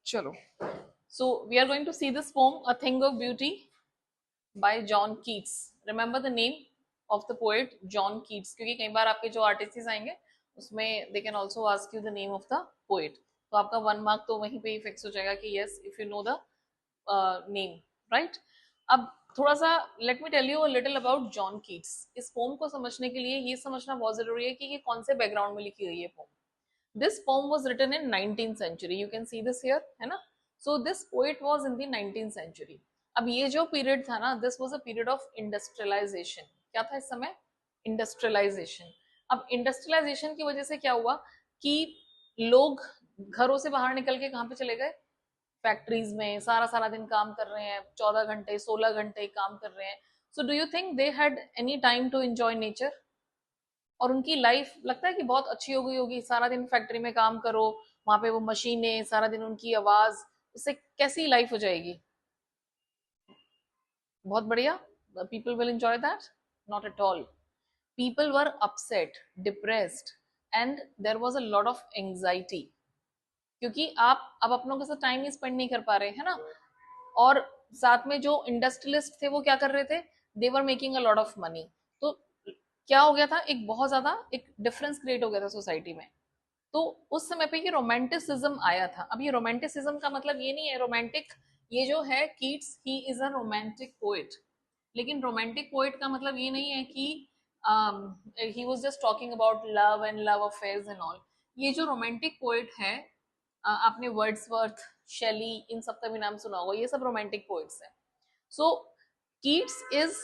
चलो, so we are going to see this poem, A Thing of Beauty by John Keats. Remember the name of the poet John Keats, क्योंकि कई बार आपके जो artist आएंगे उसमें they can also ask you the name of the poet. तो आपका 1 mark तो वहीं पे ही फिक्स हो जाएगा कि yes if you know the name, right? अब थोड़ा सा let me tell you a little about John Keats. इस पोम को समझने के लिए ये समझना बहुत जरूरी है कि ये कौन से बैकग्राउंड में लिखी गई है pome. This poem was written in 19th century. You can see this here, है ना? So this poet was in the 19th century. अब ये जो पीरियड था ना, this was a period of industrialization. क्या था इस समय? Industrialization. अब industrialization की वजह से क्या हुआ कि लोग घरों से बाहर निकल के कहाँ पे चले गए? फैक्ट्रीज में सारा सारा दिन काम कर रहे हैं, 14 घंटे 16 घंटे काम कर रहे हैं. So do you think they had any time to enjoy nature? और उनकी लाइफ लगता है कि बहुत अच्छी हो गई होगी, सारा दिन फैक्ट्री में काम करो, वहां पे वो मशीनें, सारा दिन उनकी आवाज, इससे कैसी लाइफ हो जाएगी? बहुत बढ़िया. People will enjoy that? Not at all. People were upset, depressed, and there was a lot of anxiety, क्योंकि आप अब अपनों के साथ टाइम स्पेंड नहीं कर पा रहे है ना. और साथ में जो इंडस्ट्रियलिस्ट थे वो क्या कर रहे थे? They were making a lot of money. तो क्या हो गया था, एक बहुत ज्यादा एक डिफरेंस क्रिएट हो गया था सोसाइटी में. तो उस समय पे ये रोमांटिसिज्म आया था. अब ये रोमांटिसिज्म का मतलब ये नहीं है रोमांटिक, ये जो है Keats he is a romantic poet, लेकिन रोमांटिक पोएट का मतलब ये नहीं है कि he was just talking about love and love affairs and all. ये जो रोमांटिक पोएट है, आपने वर्ड्सवर्थ, शेली, इन सब का भी नाम सुना होगा, ये सब रोमांटिक पोएट्स हैं. So Keats is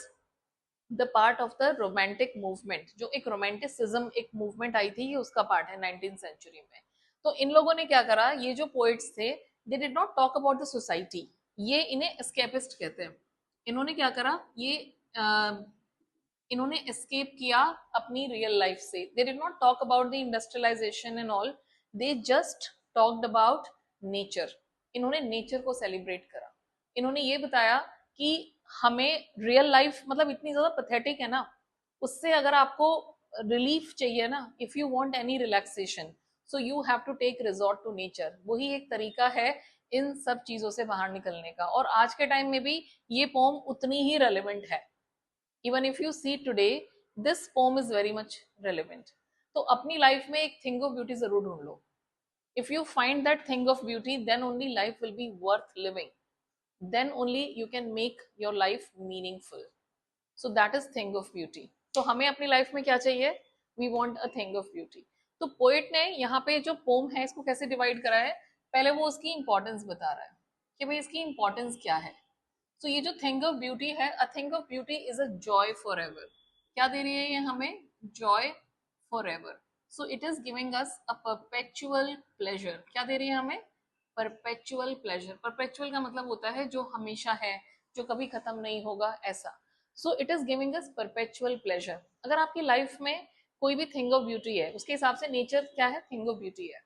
the part of the romantic movement. जो एक रोमांटिसिज्म एक मूवमेंट आई थी, ये उसका पार्ट है 19th सेंचुरी में. तो इन लोगों ने क्या करा, ये जो पोएट्स थे, दे did not talk about the society. ये इन्हें एस्केपिस्ट कहते हैं. इन्होंने क्या करा, ये इन्होंने एस्केप किया अपनी रियल लाइफ से. They did not talk about the industrialization and all, they just talked about nature. इन्होंने नेचर को सेलिब्रेट करा. इन्होंने ये बताया कि हमें रियल लाइफ मतलब इतनी ज्यादा पथेटिक है ना, उससे अगर आपको रिलीफ चाहिए ना, if you want any relaxation, so you have to take resort to nature. वही एक तरीका है इन सब चीजों से बाहर निकलने का. और आज के टाइम में भी ये पोम उतनी ही रेलिवेंट है. Even if you see today, this poem is very much relevant. तो अपनी लाइफ में एक थिंग ऑफ ब्यूटी जरूर ढूंढ लो. if you find that thing of beauty, then only life will be worth living. Then only you can make your life meaningful. So that is thing of beauty. तो हमें अपनी life में क्या चाहिए? We want a thing of beauty. तो poet ने यहाँ पे जो पोम है इसको कैसे डिवाइड करा है? पहले वो उसकी इंपॉर्टेंस बता रहा है कि भाई इसकी इंपॉर्टेंस क्या है. तो ये जो थिंग ऑफ ब्यूटी है, a thing of beauty is a joy for ever. क्या दे रही है ये हमें? Joy for ever. So it is giving us a perpetual pleasure. क्या दे रही है हमें? Perpetual pleasure. परपेचुअल का मतलब होता है जो हमेशा है, जो कभी खत्म नहीं होगा, ऐसा. So it is giving us perpetual pleasure. अगर आपकी लाइफ में कोई भी थिंग ऑफ ब्यूटी है, उसके हिसाब से नेचर क्या है? थिंग ऑफ ब्यूटी है.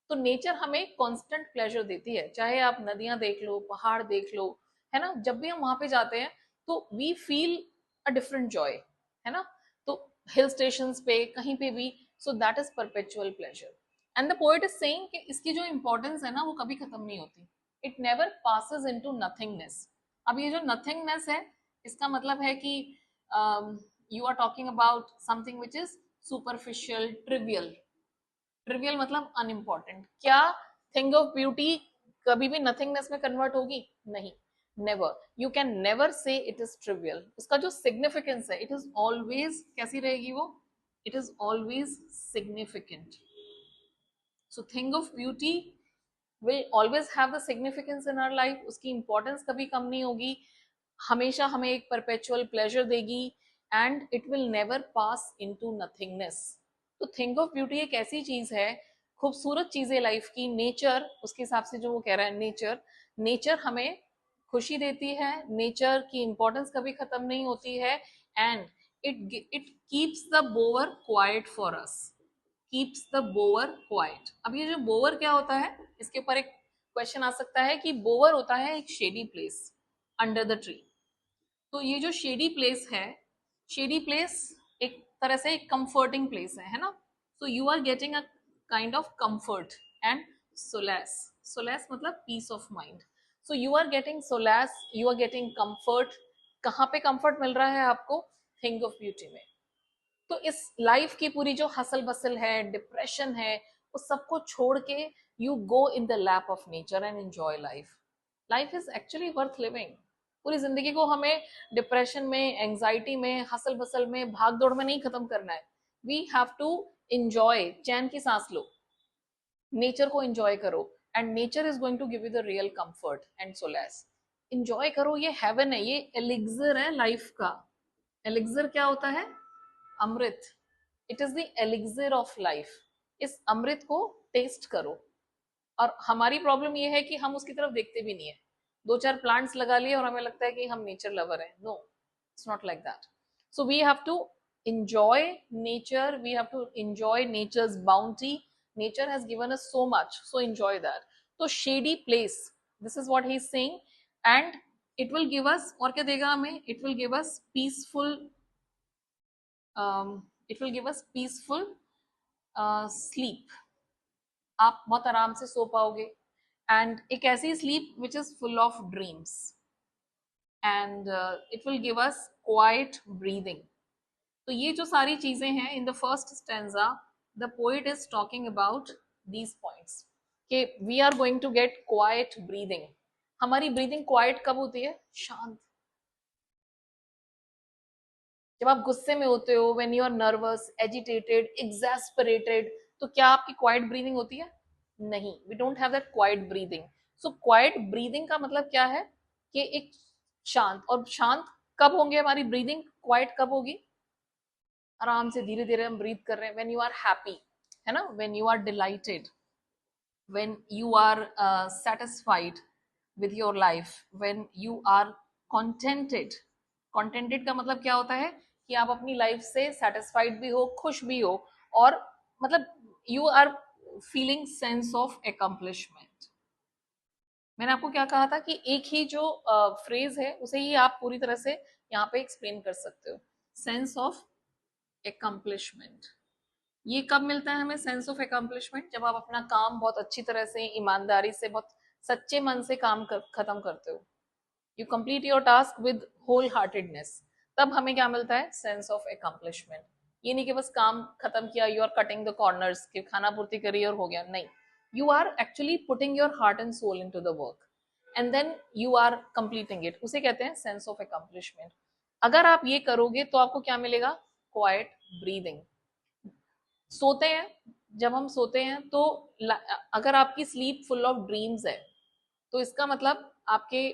तो नेचर हमें कांस्टेंट प्लेजर देती है. चाहे आप नदियां देख लो, पहाड़ देख लो, है ना, जब भी हम वहां पे जाते हैं तो we feel a different joy, है ना. तो हिल स्टेशन पे कहीं पे भी, so that is perpetual pleasure. And the poet is saying कि इसकी जो इंपॉर्टेंस है ना वो कभी खत्म नहीं होती. It never passes into nothingness. अब ये जो नथिंगनेस है, इसका मतलब है कि you are talking about something which is superficial, trivial. Trivial मतलब अनइम्पॉर्टेंट. क्या थिंग ऑफ ब्यूटी कभी भी नथिंगनेस में कन्वर्ट होगी? नहीं, never. You can never say it is trivial. उसका जो सिग्निफिकेंस है, इट इज ऑलवेज कैसी रहेगी वो? It is always significant. So thing of beauty will always have the significance in our life. उसकी इंपॉर्टेंस कभी कम नहीं होगी, हमेशा हमें एक परपेचुअल प्लेजर देगी, and it will never pass into nothingness. तो थिंक ऑफ ब्यूटी एक ऐसी चीज है, खूबसूरत चीज है लाइफ की. नेचर उसके हिसाब से जो वो कह रहा है, नेचर, नेचर हमें खुशी देती है. नेचर की इंपॉर्टेंस कभी खत्म नहीं होती है. And it keeps the boar quiet for us. Keeps the boar quite. अब ये जो बोअर क्या होता है, इसके ऊपर एक क्वेश्चन आ सकता है कि बोअर होता है एक shady place under the tree. तो ये जो शेडी प्लेस है, शेडी प्लेस एक तरह से एक कंफर्टिंग प्लेस है ना. So you are getting a kind of comfort, and solace, solace मतलब peace of mind. So you are getting solace, you are getting comfort. कहाँ पे कंफर्ट मिल रहा है आपको? थिंग ऑफ ब्यूटी में. तो इस लाइफ की पूरी जो हसल बसल है, डिप्रेशन है, उस सबको छोड़ के you go in the lap of nature and enjoy life. Life is actually worth living. पूरी जिंदगी को हमें डिप्रेशन में, एंजाइटी में, हसल बसल में, भाग दौड़ में नहीं खत्म करना है. We have to enjoy. चैन की सांस लो, नेचर को एंजॉय करो, and nature is going to give you the real comfort and solace. Enjoy करो, ये हेवन है, ये एलिक्सर है लाइफ का. एलिक्सर क्या होता है? अमृत. It is the elixir of life. इस अमृत को टेस्ट करो. और हमारी प्रॉब्लम ये है कि हम उसकी तरफ देखते भी नहीं है. दो चार प्लांट्स लगा लिए और हमें लगता है कि हम नेचर लवर हैं. No, it's not like that. So we have to enjoy nature, we have to enjoy nature's bounty. Nature has given us so much, so enjoy that. So shady place, this is what he's saying. And it will give us, और क्या देगा हमें? It will give us peaceful, it will give us peaceful sleep. आप बहुत आराम से सो पाओगे. And एक ऐसी sleep which is full of dreams. And it will give us quiet breathing. तो ये जो सारी चीजें हैं in the first stanza, the poet is talking about these points कि we are going to get quiet breathing. हमारी breathing quiet कब होती है? शांत. जब आप गुस्से में होते हो, when you are nervous, agitated, exasperated, तो क्या आपकी क्वाइट ब्रीदिंग होती है? नहीं, we don't have that quiet breathing. So quiet breathing का मतलब क्या है? कि एक शांत. और शांत कब होंगे? हमारी ब्रीदिंग क्वाइट कब होगी? आराम से धीरे धीरे हम ब्रीथ कर रहे हैं. व्हेन यू आर हैप्पी, है ना, when you are delighted, when you are satisfied with your life, when you are contented. contented का मतलब क्या होता है? कि आप अपनी लाइफ से सेटिस्फाइड भी हो, खुश भी हो, और मतलब you are feeling sense of accomplishment. मैंने आपको क्या कहा था कि एक ही जो फ्रेज है उसे ही आप पूरी तरह से यहाँ पे एक्सप्लेन कर सकते हो. Sense of accomplishment. ये कब मिलता है हमें सेंस ऑफ एकम्प्लिशमेंट? जब आप अपना काम बहुत अच्छी तरह से, ईमानदारी से, बहुत सच्चे मन से खत्म करते हो. You complete your task with wholeheartedness. तब हमें क्या मिलता है? Sense of accomplishment. ये नहीं कि बस काम खत्म किया, you are cutting the corners, कि खाना पूर्ति करी और हो गया. नहीं, you are actually putting your heart and soul into the work, and then you are completing it. उसे कहते हैं सेंस ऑफ एकम्प्लिशमेंट. अगर आप ये करोगे तो आपको क्या मिलेगा? Quite breathing. सोते हैं, जब हम सोते हैं तो अगर आपकी स्लीप फुल ऑफ ड्रीम्स है, तो इसका मतलब आपके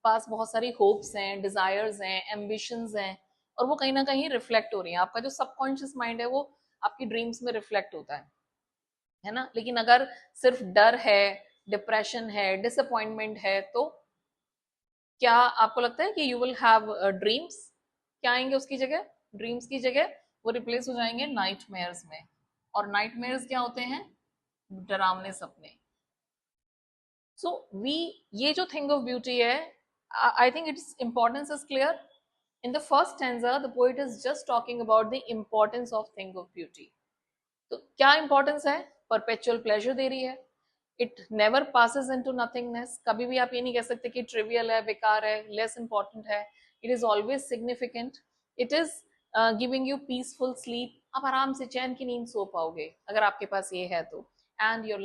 पास बहुत सारी होप्स हैं, डिजायर्स हैं, एम्बिशंस हैं, और वो कहीं ना कहीं रिफ्लेक्ट हो रही हैं. आपका जो सबकॉन्शियस माइंड है वो आपकी ड्रीम्स में रिफ्लेक्ट होता है ना. लेकिन अगर सिर्फ डर है, डिप्रेशन है, डिसअपॉइंटमेंट है, तो क्या आपको लगता है कि यू विल हैव ड्रीम्स? क्या आएंगे उसकी जगह? ड्रीम्स की जगह वो रिप्लेस हो जाएंगे नाइटमेयर्स में. और नाइटमेयर्स क्या होते हैं? डरावने सपने. सो वी, ये जो थिंग ऑफ ब्यूटी है, I think its importance is clear. In the first stanza the poet is just talking about the importance of thing of beauty. तो क्या इंपॉर्टेंस है? परपेचुअल प्लेजर दे रही है. It never passes into nothingness. कभी भी आप ये नहीं कह सकते कि ट्रिवियल है, बेकार है, लेस इंपॉर्टेंट है. It is always significant. It is giving you peaceful sleep. आप आराम से चैन की नींद सो पाओगे अगर आपके पास ये है तो. And your